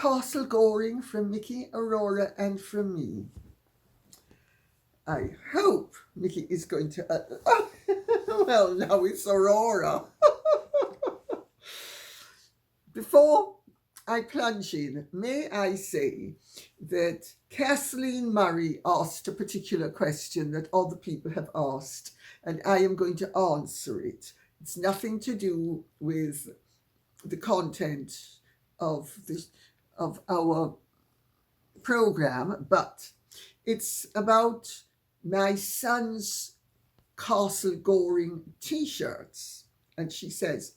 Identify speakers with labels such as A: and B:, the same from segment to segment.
A: Castle Goring from Mickey, Aurora, and from me. I hope Mickey is going to... well, now it's Aurora. Before I plunge in, may I say that Kathleen Murray asked a particular question that other people have asked, and I am going to answer it. It's nothing to do with the content of our program, but it's about my son's Castle Goring t-shirts. And she says,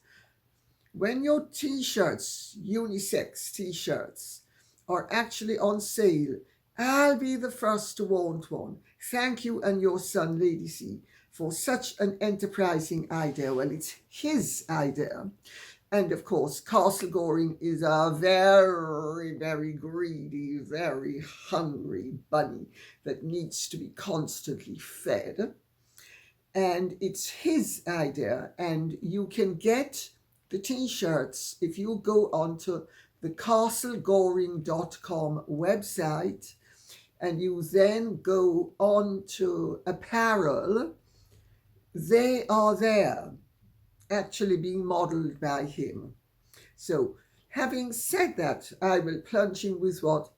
A: when your t-shirts, unisex t-shirts, are actually on sale, I'll be the first to want one. Thank you and your son, Lady C, for such an enterprising idea. Well, it's his idea. And of course, Castle Goring is a very, very greedy, very hungry bunny that needs to be constantly fed. And it's his idea. And you can get the t-shirts if you go onto the castlegoring.com website and you then go on to apparel. They are there, actually being modelled by him. So, having said that, I will plunge in with what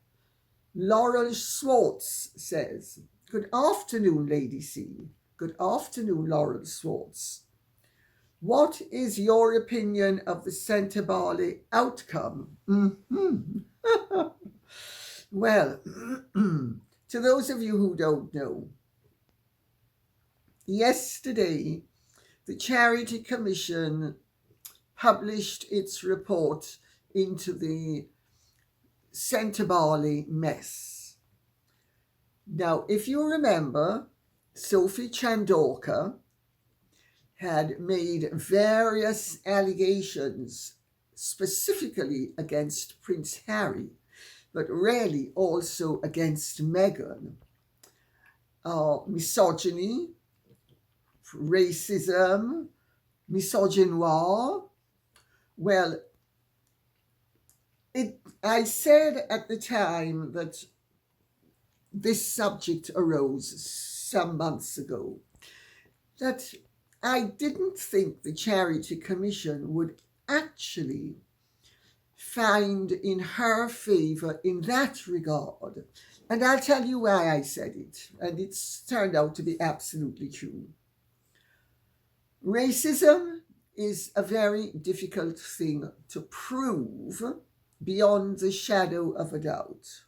A: Laurel Swartz says. Good afternoon, Lady C. Good afternoon, Laurel Swartz. What is your opinion of the Centre Barley outcome? Well, to those of you who don't know, yesterday the Charity Commission published its report into the Centre Barley mess. Now, if you remember, Sophie Chandulora had made various allegations specifically against Prince Harry, but really also against Meghan. Misogyny, racism, misogynoir. Well, I said at the time that this subject arose some months ago, that I didn't think the Charity Commission would actually find in her favour in that regard. And I'll tell you why I said it, and it's turned out to be absolutely true. Racism is a very difficult thing to prove beyond the shadow of a doubt.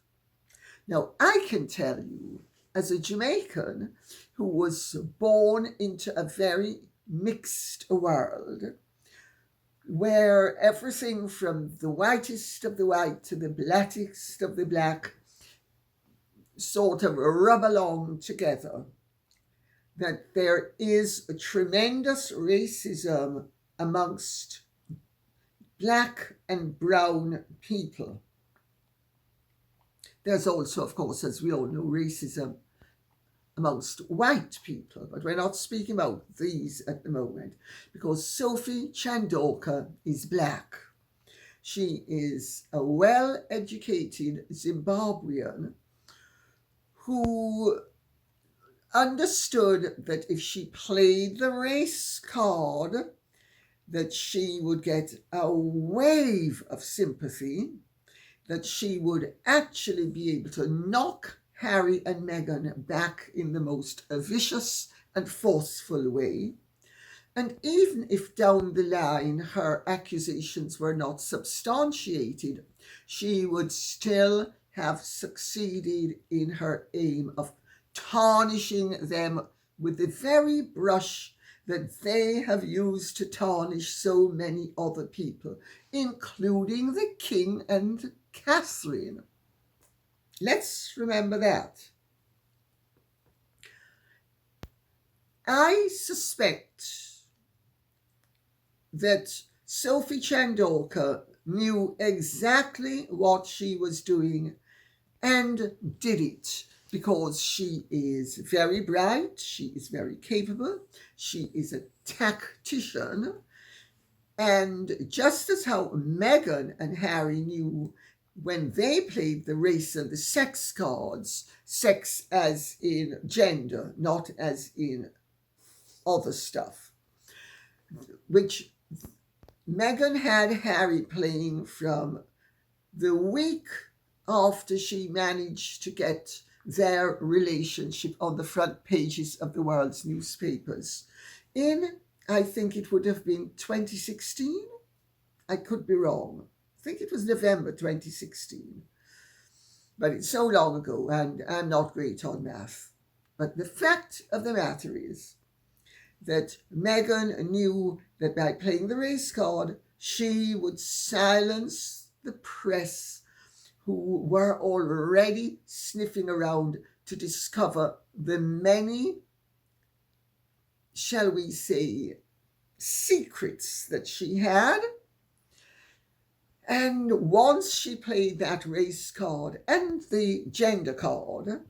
A: Now, I can tell you, as a Jamaican who was born into a very mixed world, where everything from the whitest of the white to the blackest of the black sort of rub along together, that there is a tremendous racism amongst black and brown people. There's also, of course, as we all know, racism amongst white people, but we're not speaking about these at the moment, because Sophie Chandulora is black. She is a well-educated Zimbabwean who understood that if she played the race card, that she would get a wave of sympathy, that she would actually be able to knock Harry and Meghan back in the most vicious and forceful way. And even if down the line her accusations were not substantiated, she would still have succeeded in her aim of tarnishing them with the very brush that they have used to tarnish so many other people, including the King and Catherine. Let's remember that. I suspect that Sophie Chandulora knew exactly what she was doing and did it, because she is very bright, she is very capable, she is a tactician, and just as how Meghan and Harry knew when they played the race and the sex cards, sex as in gender, not as in other stuff, which Meghan had Harry playing from the week after she managed to get their relationship on the front pages of the world's newspapers. I think it would have been 2016. I could be wrong. I think it was November 2016. But it's so long ago, and I'm not great on math. But the fact of the matter is that Meghan knew that by playing the race card, she would silence the press who were already sniffing around to discover the many, shall we say, secrets that she had. And once she played that race card and the gender card,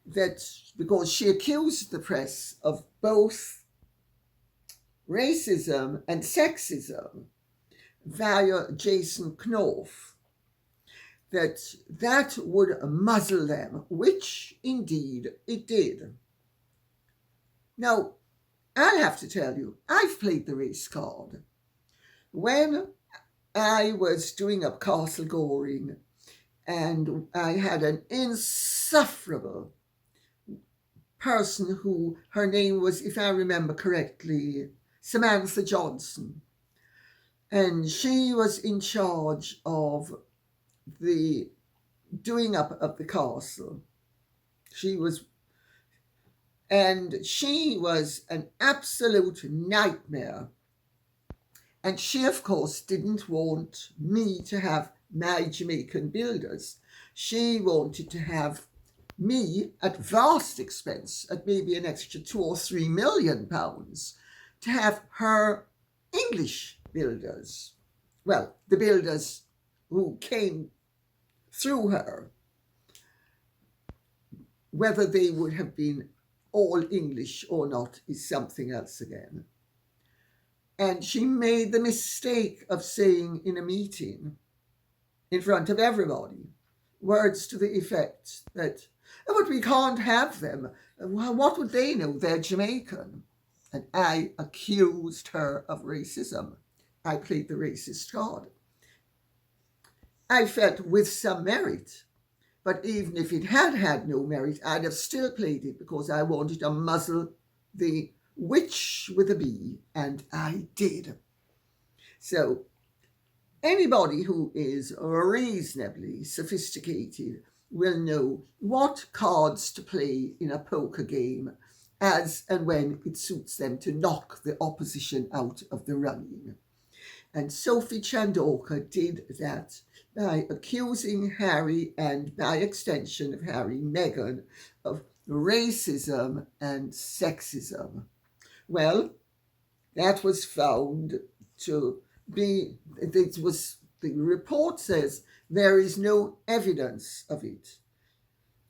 A: that because she accused the press of both racism and sexism via Jason Knopf, that would muzzle them, which indeed it did. Now, I'll have to tell you, I've played the race card. When I was doing up Castle Goring, and I had an insufferable person who, her name was, if I remember correctly, Samantha Johnson. And she was in charge of the doing up of the castle. She was an absolute nightmare. And she, of course, didn't want me to have my Jamaican builders. She wanted to have me at vast expense, at maybe an extra £2 or £3 million, to have her English builders. Well, the builders who came through her, whether they would have been all English or not is something else again. And she made the mistake of saying in a meeting, in front of everybody, words to the effect that, oh, but we can't have them. What would they know? They're Jamaican. And I accused her of racism. I played the racist card. I felt with some merit, but even if it had no merit, I'd have still played it because I wanted to muzzle the witch with a B, and I did. So anybody who is reasonably sophisticated will know what cards to play in a poker game as and when it suits them to knock the opposition out of the running. And Sophie Chandulora did that by accusing Harry, and by extension of Harry, Meghan, of racism and sexism. Well, that was found to be, the report says there is no evidence of it.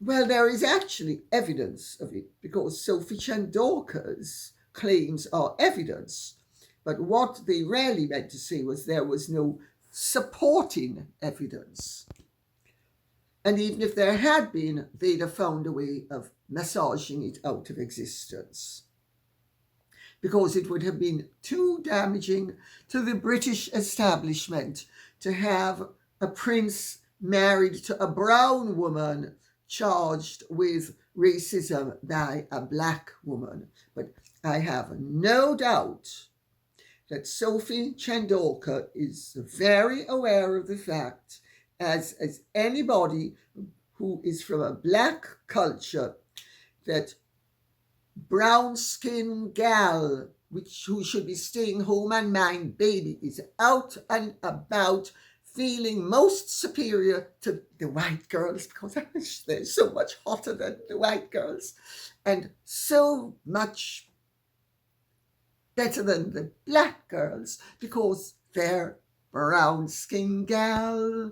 A: Well, there is actually evidence of it because Sophie Chandulora's claims are evidence. But what they really meant to say was there was no supporting evidence. And even if there had been, they'd have found a way of massaging it out of existence, because it would have been too damaging to the British establishment to have a prince married to a brown woman charged with racism by a black woman. But I have no doubt that Sophie Chandulora is very aware of the fact, as anybody who is from a black culture, that brown skin gal who should be staying home and mind baby is out and about feeling most superior to the white girls because they're so much hotter than the white girls and so much better than the black girls because they're brown skin gal.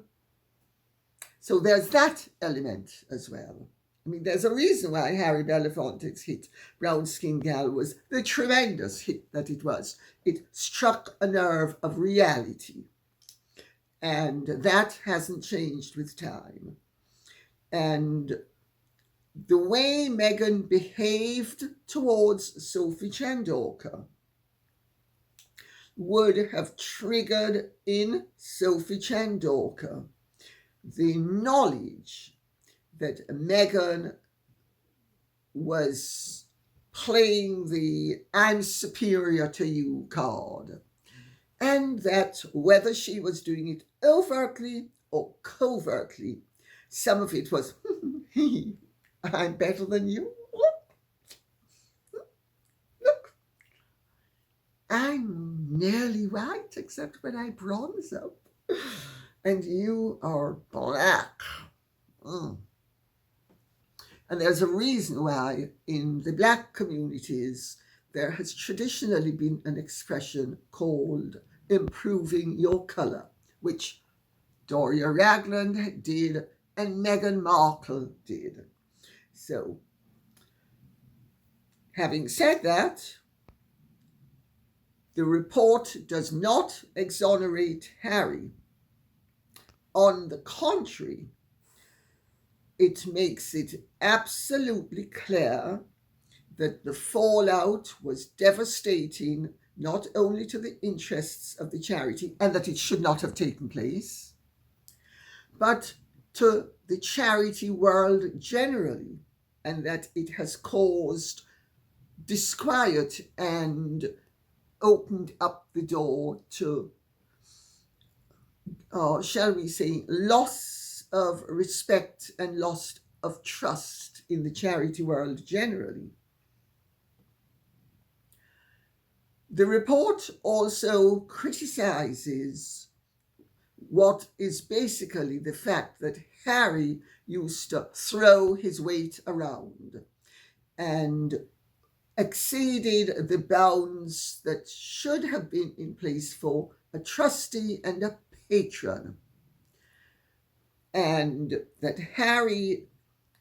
A: So there's that element as well. I mean, there's a reason why Harry Belafonte's hit Brown Skin Gal was the tremendous hit that it was. It struck a nerve of reality. And that hasn't changed with time. And the way Meghan behaved towards Sophie Chandulora would have triggered in Sophie Chandulora the knowledge that Meghan was playing the I'm superior to you card, and that whether she was doing it overtly or covertly, some of it was, I'm better than you. Look, I'm nearly white except when I bronze up, and you are black. And there's a reason why in the black communities there has traditionally been an expression called improving your colour, which Doria Ragland did and Meghan Markle did. So, having said that, the report does not exonerate Harry. On the contrary, it makes it absolutely clear that the fallout was devastating not only to the interests of the charity and that it should not have taken place, but to the charity world generally, and that it has caused disquiet and opened up the door to, shall we say, loss of respect and loss of trust in the charity world generally. The report also criticizes what is basically the fact that Harry used to throw his weight around and exceeded the bounds that should have been in place for a trustee and a patron. And that Harry,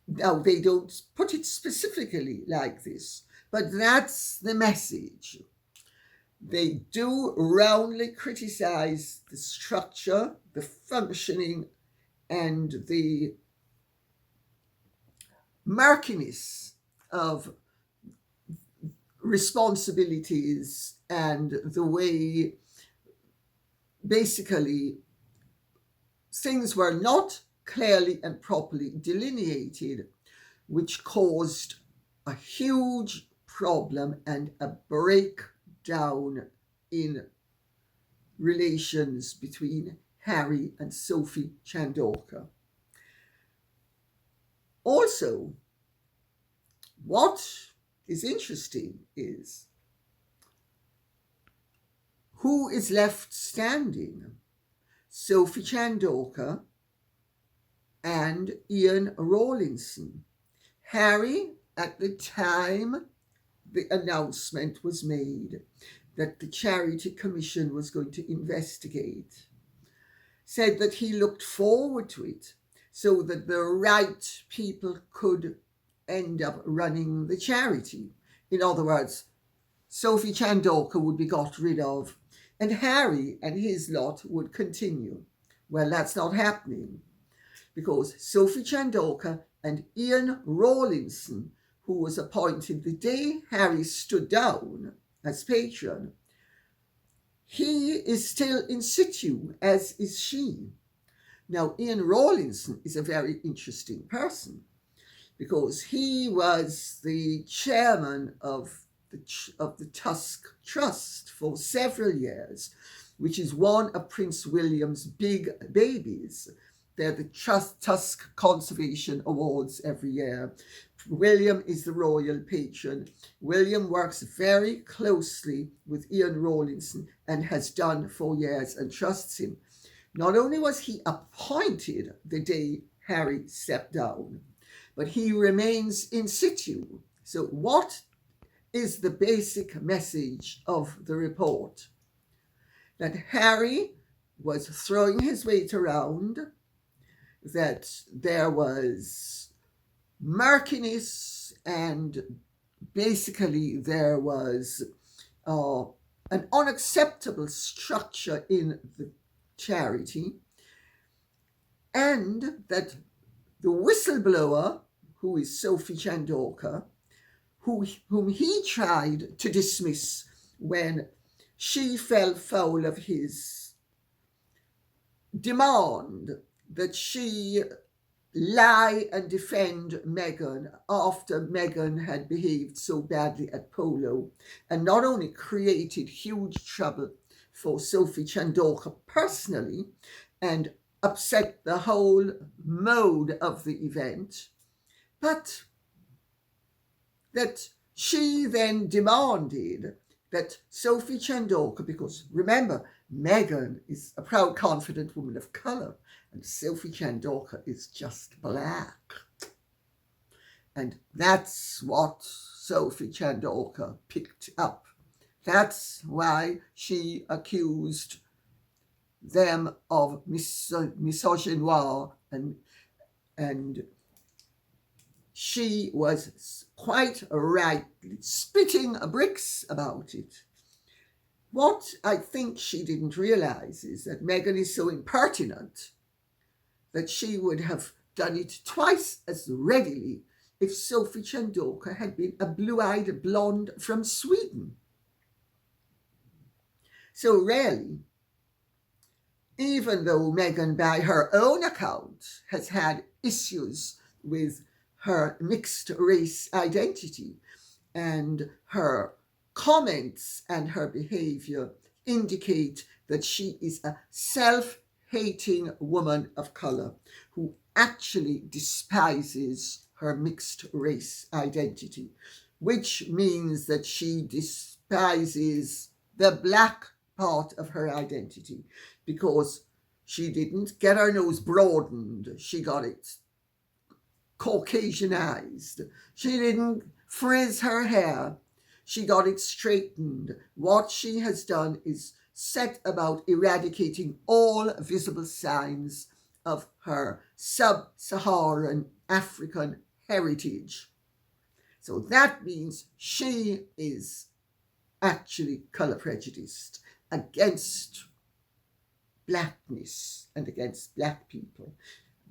A: now they don't put it specifically like this, but that's the message. They do roundly criticize the structure, the functioning, and the murkiness of responsibilities and the way basically things were not clearly and properly delineated, which caused a huge problem and a breakdown in relations between Harry and Sophie Chandulora. Also, what is interesting is who is left standing? Sophie Chandulora and Ian Rollinson. Harry, at the time the announcement was made that the Charity Commission was going to investigate, said that he looked forward to it so that the right people could end up running the charity. In other words, Sophie Chandulora would be got rid of and Harry and his lot would continue. Well, that's not happening because Sophie Chandulora and Ian Rollinson, who was appointed the day Harry stood down as patron, he is still in situ, as is she. Now, Ian Rollinson is a very interesting person because he was the chairman of the Tusk Trust for several years, which is one of Prince William's big babies. They're the Tusk Conservation Awards every year. William is the royal patron. William works very closely with Ian Rollinson and has done for years and trusts him. Not only was he appointed the day Harry stepped down, but he remains in situ. So what is the basic message of the report? That Harry was throwing his weight around, that there was murkiness, and basically there was an unacceptable structure in the charity, and that the whistleblower, who is Sophie Chandulora, whom he tried to dismiss when she fell foul of his demand that she lie and defend Meghan after Meghan had behaved so badly at polo, and not only created huge trouble for Sophie Chandulora personally and upset the whole mode of the event, but that she then demanded that Sophie Chandulora, because remember, Meghan is a proud, confident woman of colour, and Sophie Chandulora is just black. And that's what Sophie Chandulora picked up. That's why she accused them of misogynoir, and she was quite rightly spitting bricks about it. What I think she didn't realise is that Meghan is so impertinent that she would have done it twice as readily if Sophie Chandulora had been a blue-eyed blonde from Sweden. So really, even though Meghan, by her own account, has had issues with her mixed race identity, and her comments and her behavior indicate that she is a self-hating woman of colour who actually despises her mixed race identity, which means that she despises the black part of her identity, because she didn't get her nose broadened, she got it Caucasianized. She didn't frizz her hair, she got it straightened. What she has done is set about eradicating all visible signs of her sub-Saharan African heritage. So that means she is actually colour prejudiced against blackness and against black people.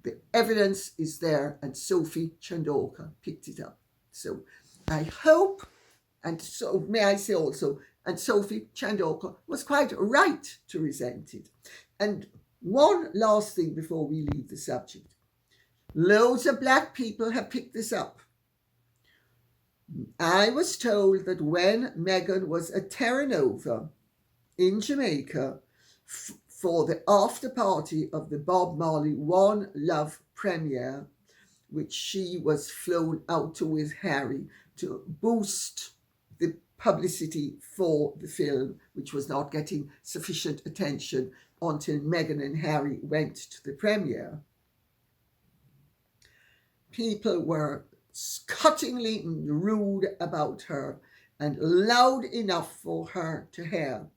A: The evidence is there, and Sophie Chandulora picked it up. So I hope, and so may I say also, and Sophie Chandulora was quite right to resent it. And one last thing before we leave the subject. Loads of black people have picked this up. I was told that when Meghan was at Terra Nova in Jamaica for the after party of the Bob Marley One Love premiere, which she was flown out to with Harry to boost the publicity for the film, which was not getting sufficient attention until Meghan and Harry went to the premiere. People were cuttingly rude about her and loud enough for her to hear,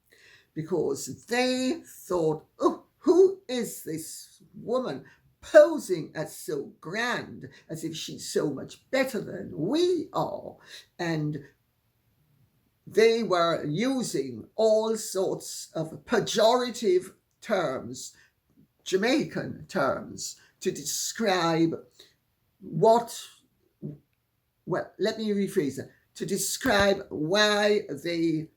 A: because they thought, oh, who is this woman posing as so grand, as if she's so much better than we are? And they were using all sorts of pejorative terms, Jamaican terms, to describe let me rephrase it, to describe why they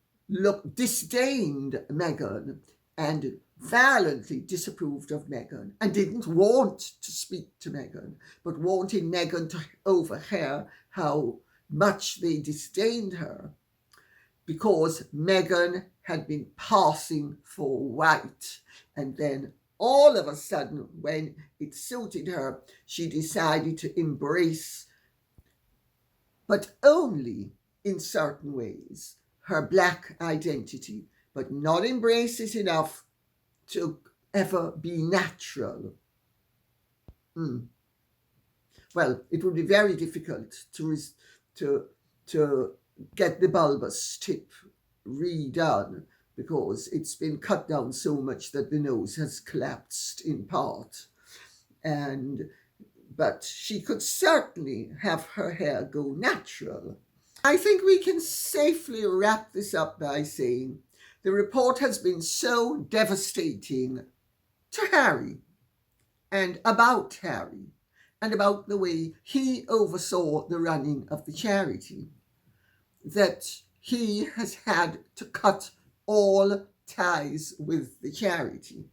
A: disdained Meghan and violently disapproved of Meghan and didn't want to speak to Meghan, but wanted Meghan to overhear how much they disdained her, because Meghan had been passing for white, and then all of a sudden, when it suited her, she decided to embrace, but only in certain ways, her black identity, but not embrace it enough to ever be natural. Well, it would be very difficult to get the bulbous tip redone, because it's been cut down so much that the nose has collapsed in part. But she could certainly have her hair go natural. I think we can safely wrap this up by saying the report has been so devastating to Harry, and about Harry and about the way he oversaw the running of the charity, that he has had to cut all ties with the charity.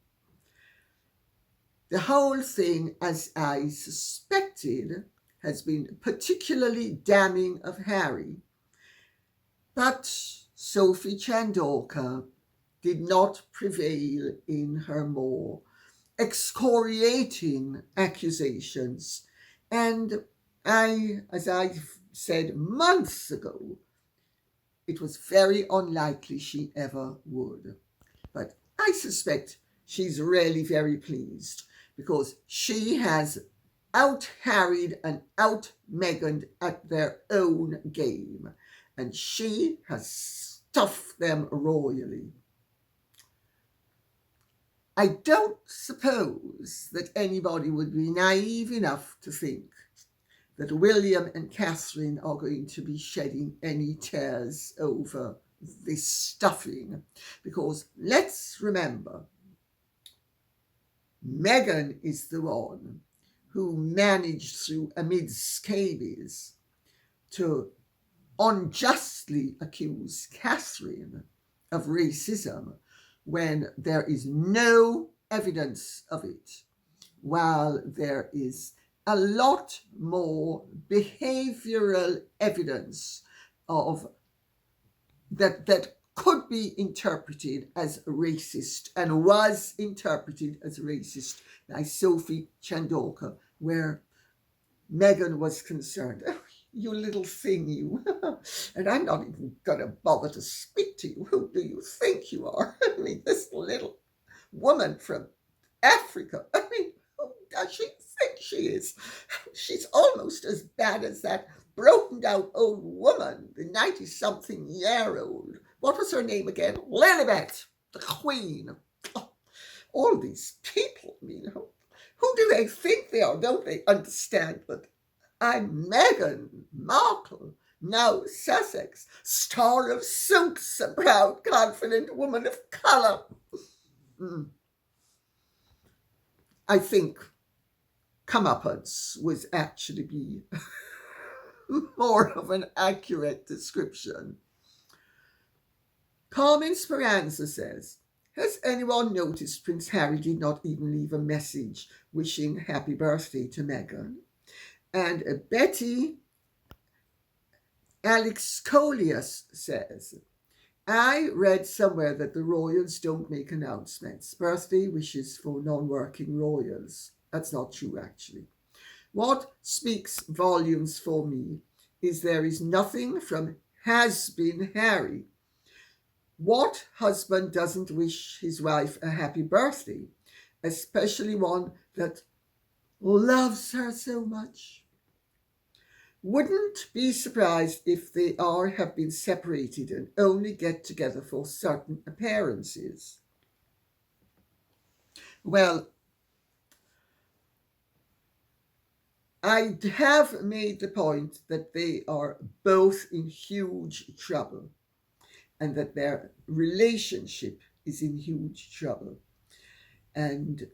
A: The whole thing, as I suspected, has been particularly damning of Harry, but Sophie Chandulora did not prevail in her more excoriating accusations, and as I said months ago, it was very unlikely she ever would. But I suspect she's really very pleased because she has out-harried and out-Meghaned at their own game, and she has stuffed them royally. I don't suppose that anybody would be naive enough to think that William and Catherine are going to be shedding any tears over this stuffing, because let's remember, Meghan is the one who managed through amid scabies to unjustly accuse Catherine of racism when there is no evidence of it, while there is a lot more behavioral evidence of that could be interpreted as racist and was interpreted as racist by Sophie Chandulora, where Meghan was concerned. Oh, you little thing, you. And I'm not even going to bother to speak to you. Who do you think you are? I mean, this little woman from Africa. I mean, who does she think she is? She's almost as bad as that broken down old woman, the 90-something-year-old. What was her name again? Lilibet, the Queen. Oh, all these people, you know. Who do they think they are? Don't they understand that I'm Meghan Markle, now Sussex, star of Suits, a proud, confident woman of colour? I think comeuppance would actually be more of an accurate description. Carmen Speranza says, has anyone noticed Prince Harry did not even leave a message wishing happy birthday to Meghan? And Betty Alex Colias says, I read somewhere that the royals don't make announcements, birthday wishes for non-working royals. That's not true, actually. What speaks volumes for me is there is nothing from has-been Harry. What husband doesn't wish his wife a happy birthday, especially one that loves her so much? Wouldn't be surprised if they have been separated and only get together for certain appearances. Well, I have made the point that they are both in huge trouble and that their relationship is in huge trouble. And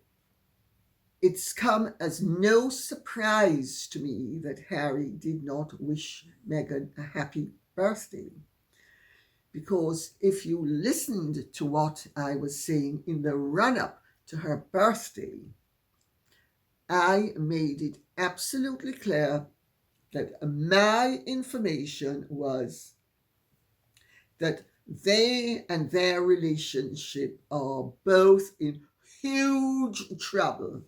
A: it's come as no surprise to me that Harry did not wish Meghan a happy birthday. Because if you listened to what I was saying in the run-up to her birthday, I made it absolutely clear that my information was that they and their relationship are both in huge trouble,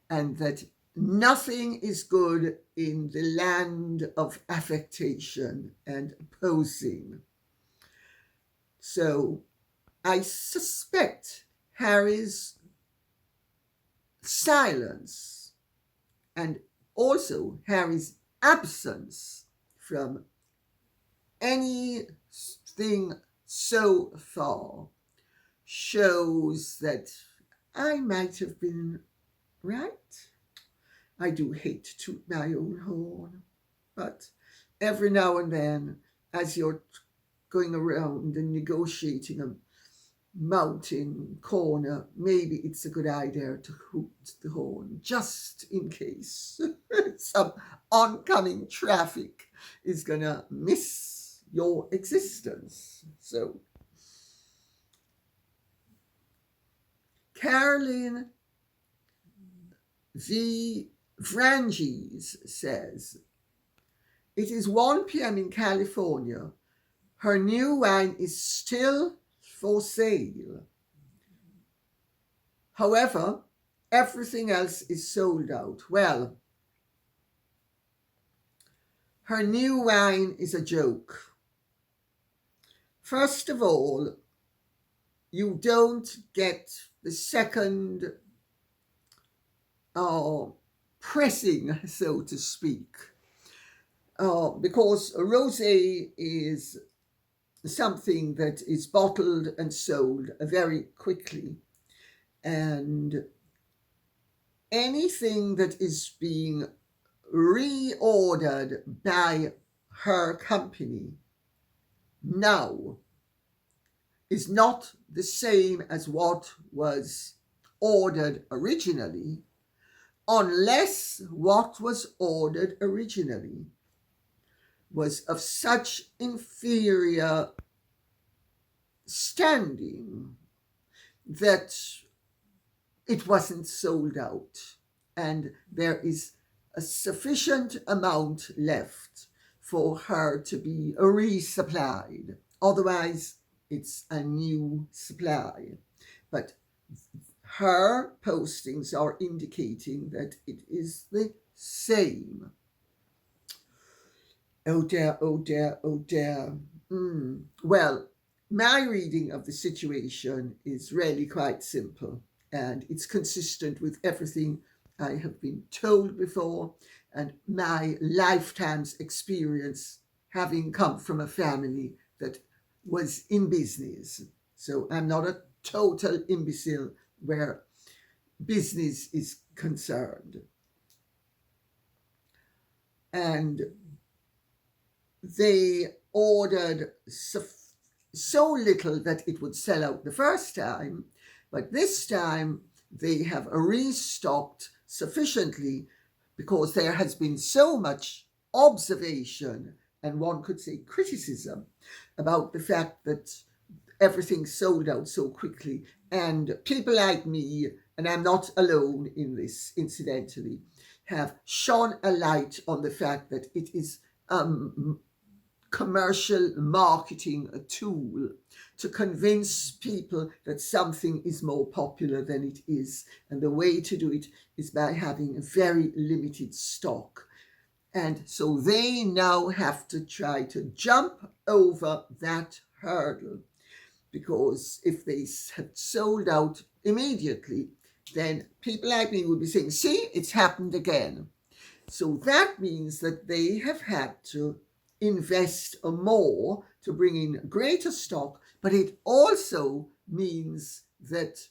A: and that nothing is good in the land of affectation and posing. So I suspect Harry's silence and also Harry's absence from anything so far shows that I might have been right. I do hate to toot my own horn, but every now and then, as you're going around and negotiating a mountain corner, maybe it's a good idea to hoot the horn just in case some oncoming traffic is gonna miss your existence. So, Caroline V. Franges says, it is 1 p.m. in California. Her new wine is still for sale. However, everything else is sold out. Well, her new wine is a joke. First of all, you don't get the second pressing, so to speak, because a rosé is something that is bottled and sold very quickly, and anything that is being reordered by her company now is not the same as what was ordered originally, unless what was ordered originally was of such inferior standing that it wasn't sold out, and there is a sufficient amount left for her to be resupplied. Otherwise, it's a new supply. But her postings are indicating that it is the same. Oh dear, oh dear, oh dear. Well, my reading of the situation is really quite simple, and it's consistent with everything I have been told before and my lifetime's experience, having come from a family that was in business. So I'm not a total imbecile where business is concerned. And they ordered so little that it would sell out the first time, but this time they have restocked sufficiently because there has been so much observation and one could say criticism about the fact that everything sold out so quickly. And people like me, and I'm not alone in this incidentally, have shone a light on the fact that it is commercial marketing a tool to convince people that something is more popular than it is. And the way to do it is by having a very limited stock. And so they now have to try to jump over that hurdle, because if they had sold out immediately, then people like me would be saying, see, it's happened again. So that means that they have had to invest more to bring in greater stock, but it also means that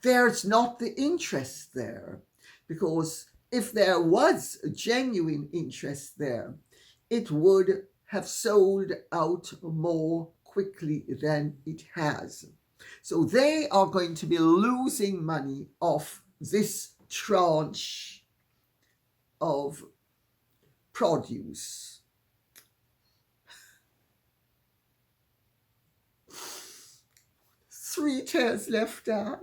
A: there's not the interest there, because if there was a genuine interest there, it would have sold out more quickly than it has. So they are going to be losing money off this tranche of produce. Three tears left eye.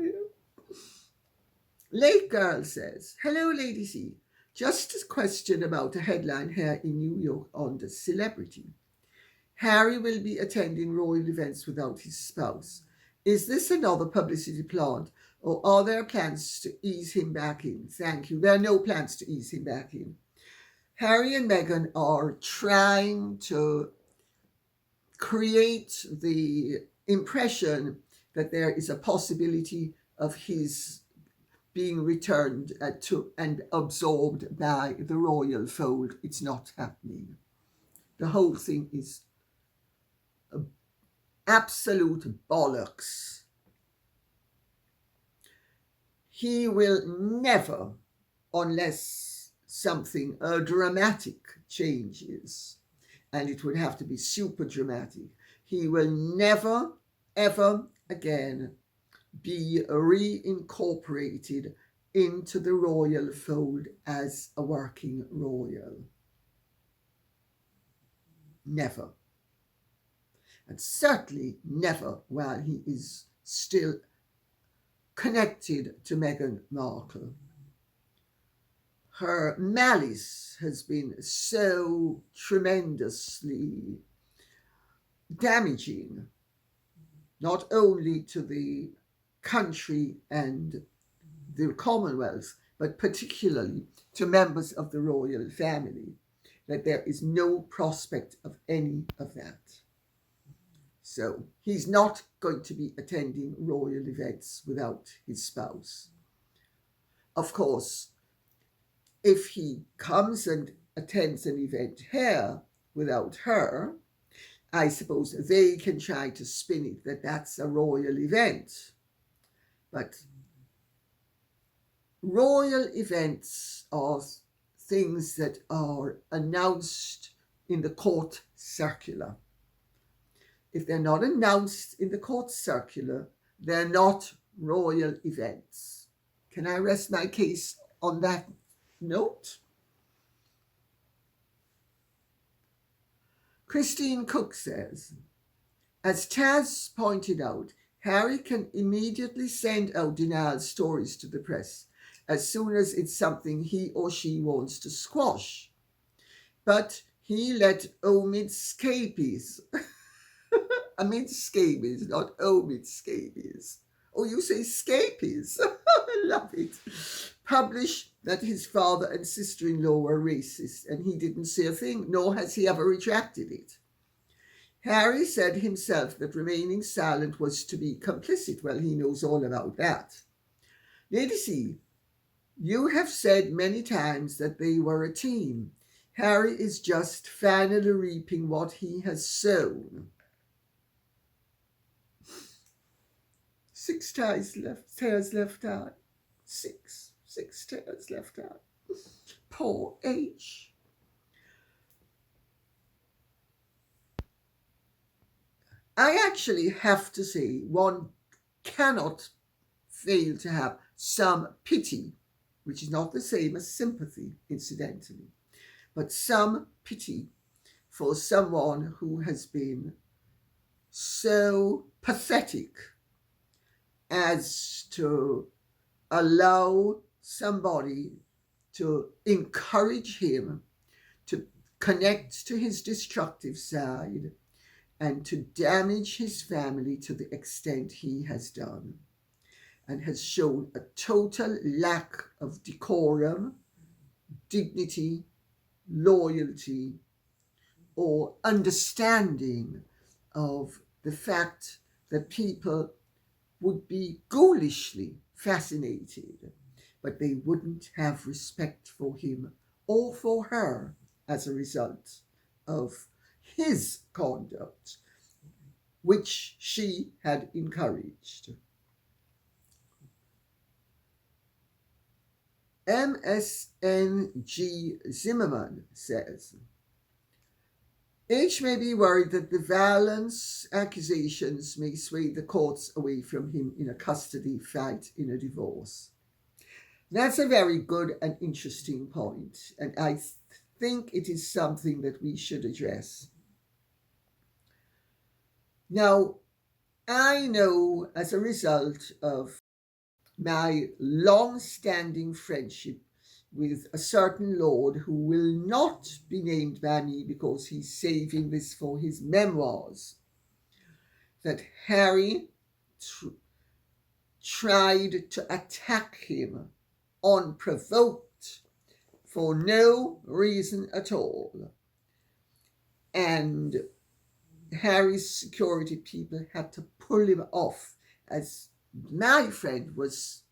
A: Late Girl says, hello, Lady C. Just a question about a headline here in New York on the celebrity. Harry will be attending royal events without his spouse. Is this another publicity plant, or are there plans to ease him back in? Thank you. There are no plans to ease him back in. Harry and Meghan are trying to create the impression that there is a possibility of his being returned to and absorbed by the royal fold. It's not happening. The whole thing is absolute bollocks. He will never, unless something dramatic changes, and it would have to be super dramatic, he will never ever again be reincorporated into the royal fold as a working royal. Never. And certainly never while he is still connected to Meghan Markle. Her malice has been so tremendously damaging, not only to the country and the Commonwealth, but particularly to members of the royal family, that there is no prospect of any of that. So he's not going to be attending royal events without his spouse. Of course, if he comes and attends an event here without her, I suppose they can try to spin it that that's a royal event. But royal events are things that are announced in the court circular. If they're not announced in the court circular, they're not royal events. Can I rest my case on that note? Christine Cook says, as Taz pointed out, Harry can immediately send out denial stories to the press as soon as it's something he or she wants to squash. But he let omit scabies. Amid scabies, not omit scabies. Oh, you say scabies. I love it. Publish that his father and sister-in-law were racist, and he didn't say a thing, nor has he ever retracted it. Harry said himself that remaining silent was to be complicit. Well, he knows all about that. Lady C, you have said many times that they were a team. Harry is just finally reaping what he has sown. 6 tails left out. Six tails left out. Poor H. I actually have to say one cannot fail to have some pity, which is not the same as sympathy, incidentally, but some pity for someone who has been so pathetic as to allow somebody to encourage him to connect to his destructive side and to damage his family to the extent he has done, and has shown a total lack of decorum, dignity, loyalty, or understanding of the fact that people would be ghoulishly fascinated, but they wouldn't have respect for him or for her as a result of his conduct, which she had encouraged. MSNG Zimmerman says, H may be worried that the violence accusations may sway the courts away from him in a custody fight in a divorce. That's a very good and interesting point, and I think it is something that we should address. Now, I know as a result of my long-standing friendship with a certain lord who will not be named by me because he's saving this for his memoirs, that Harry tried to attack him unprovoked for no reason at all. And Harry's security people had to pull him off, as my friend was,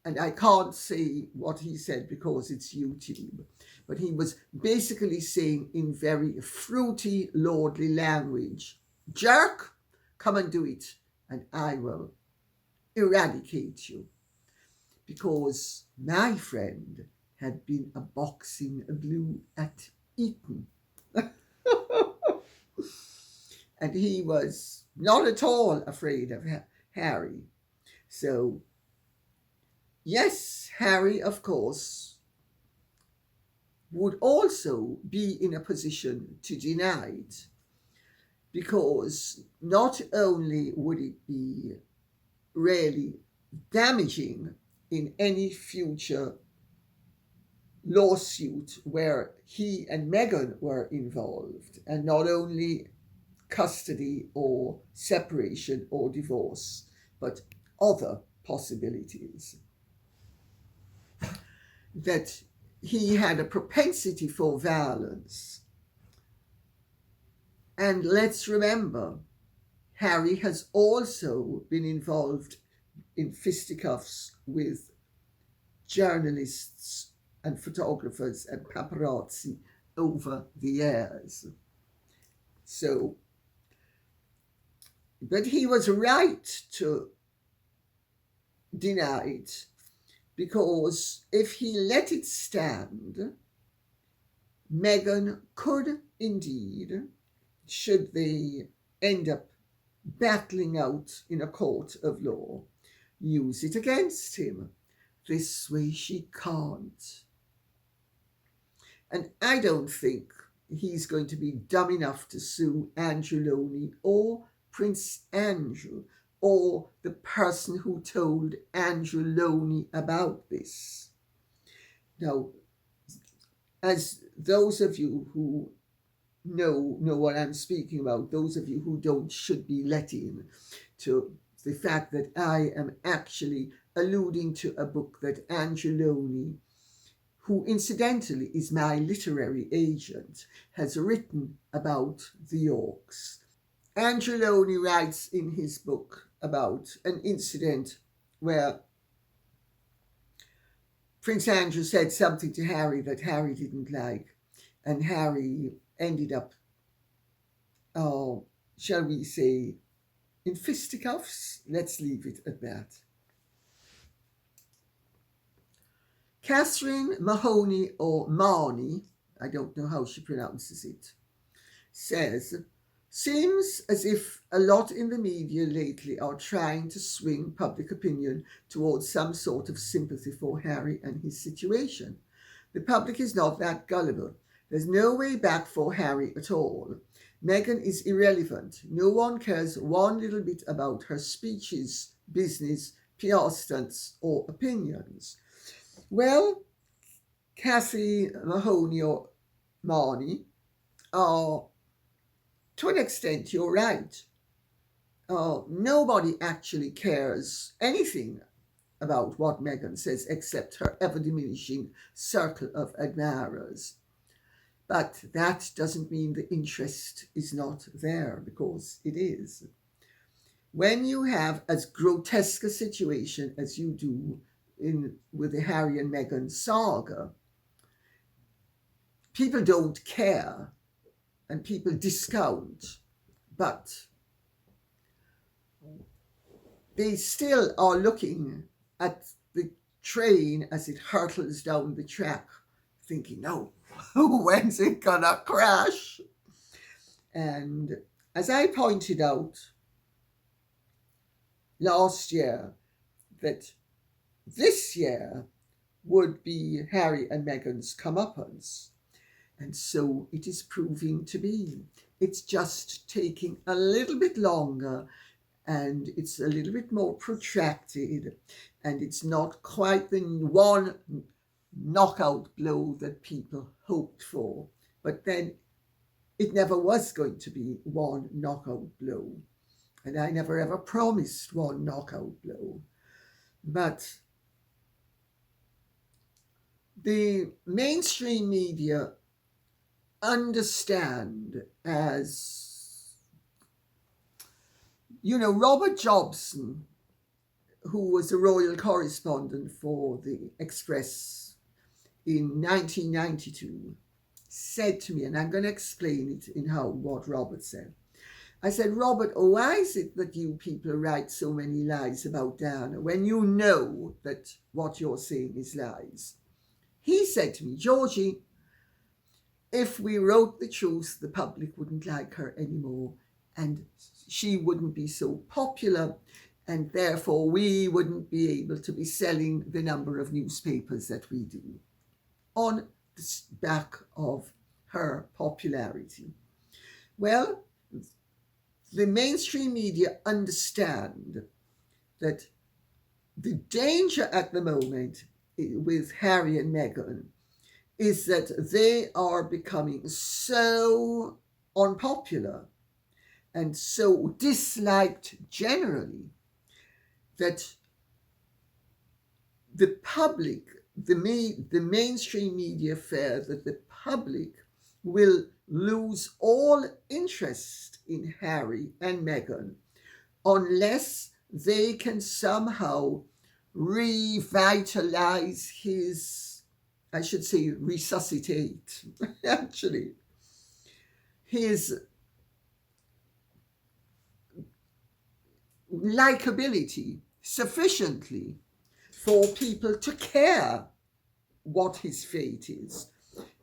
A: and I can't say what he said because it's YouTube, but he was basically saying in very fruity, lordly language, jerk, come and do it, and I will eradicate you. Because my friend had been a boxing blue at Eton. and he was not at all afraid of Harry. So, yes, Harry, of course, would also be in a position to deny it, because not only would it be really damaging in any future lawsuit where he and Meghan were involved, and not only custody or separation or divorce, but other possibilities, that he had a propensity for violence. And let's remember, Harry has also been involved in fisticuffs with journalists and photographers and paparazzi over the years. So, but he was right to deny it, because if he let it stand, Meghan could indeed, should they end up battling out in a court of law, use it against him. This way she can't. And I don't think he's going to be dumb enough to sue Angeloni or Prince Andrew or the person who told Angeloni about this. Now, as those of you who know what I'm speaking about, those of you who don't should be let in to the fact that I am actually alluding to a book that Angeloni, who incidentally is my literary agent, has written about the Yorks. Angeloni writes in his book about an incident where Prince Andrew said something to Harry that Harry didn't like, and Harry ended up, shall we say, in fisticuffs? Let's leave it at that. Catherine Mahoney, or Marnie, I don't know how she pronounces it, says, seems as if a lot in the media lately are trying to swing public opinion towards some sort of sympathy for Harry and his situation. The public is not that gullible. There's no way back for Harry at all. Meghan is irrelevant. No one cares one little bit about her speeches, business, PR stunts, or opinions. Well, Kathy Mahoney or Marnie, to an extent, you're right. Nobody actually cares anything about what Meghan says except her ever-diminishing circle of admirers. But that doesn't mean the interest is not there, because it is. When you have as grotesque a situation as you do with the Harry and Meghan saga, people don't care and people discount, but they still are looking at the train as it hurtles down the track, thinking, no, when's it gonna crash? And as I pointed out last year, that this year would be Harry and Meghan's comeuppance. And so it is proving to be. It's just taking a little bit longer, and it's a little bit more protracted, and it's not quite the one knockout blow that people hoped for. But then it never was going to be one knockout blow. And I never ever promised one knockout blow. But the mainstream media understand, as, Robert Jobson, who was a royal correspondent for the Express in 1992, said to me, and I'm going to explain it in what Robert said. I said, Robert, why is it that you people write so many lies about Diana when you know that what you're saying is lies? He said to me, Georgie, if we wrote the truth, the public wouldn't like her anymore. and she wouldn't be so popular, and therefore we wouldn't be able to be selling the number of newspapers that we do on the back of her popularity. Well, the mainstream media understand that the danger at the moment with Harry and Meghan is that they are becoming so unpopular and so disliked generally that the public, the mainstream media fear that the public will lose all interest in Harry and Meghan unless they can somehow revitalize his, I should say resuscitate, actually, his likability sufficiently for people to care what his fate is.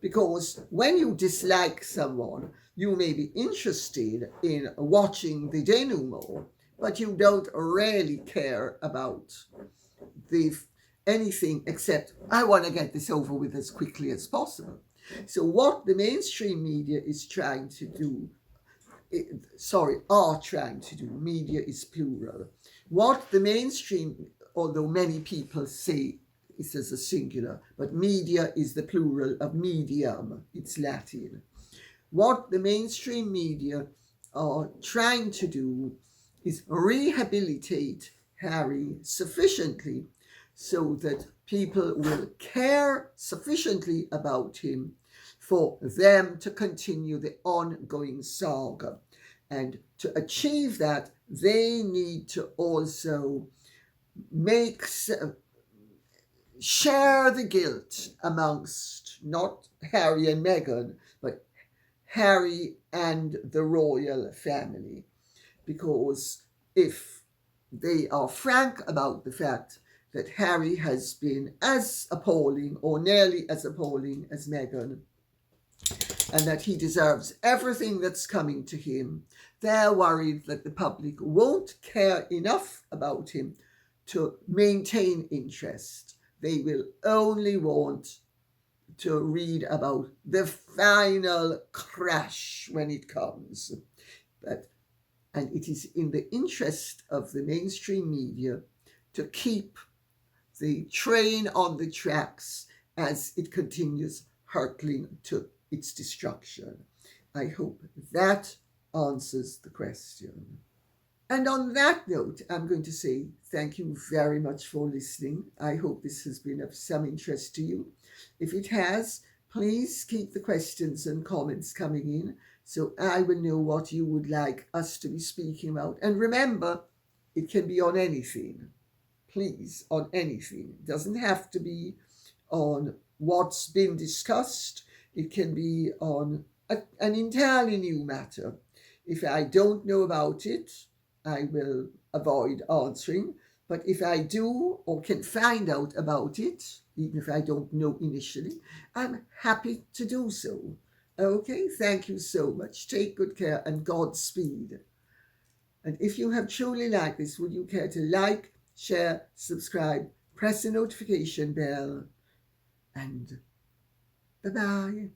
A: Because when you dislike someone, you may be interested in watching the denouement, but you don't really care about anything except, I want to get this over with as quickly as possible. So what the mainstream media is trying to do, are trying to do, media is plural. What the mainstream, although many people say it is a singular, but media is the plural of medium, it's Latin. What the mainstream media are trying to do is rehabilitate Harry sufficiently so that people will care sufficiently about him for them to continue the ongoing saga. And to achieve that, they need to also share the guilt amongst not Harry and Meghan, but Harry and the royal family. Because if they are frank about the fact that Harry has been as appalling or nearly as appalling as Meghan, and that he deserves everything that's coming to him, they're worried that the public won't care enough about him to maintain interest. They will only want to read about the final crash when it comes. And it is in the interest of the mainstream media to keep the train on the tracks as it continues hurtling to its destruction. I hope that answers the question. And on that note, I'm going to say thank you very much for listening. I hope this has been of some interest to you. If it has, please keep the questions and comments coming in so I will know what you would like us to be speaking about. And remember, it can be on anything. Please, on anything. It doesn't have to be on what's been discussed. It can be on an entirely new matter. If I don't know about it, I will avoid answering. But if I do or can find out about it, even if I don't know initially, I'm happy to do so. Okay, thank you so much. Take good care and Godspeed. And if you have truly liked this, would you care to like, share, subscribe, press the notification bell, and bye-bye.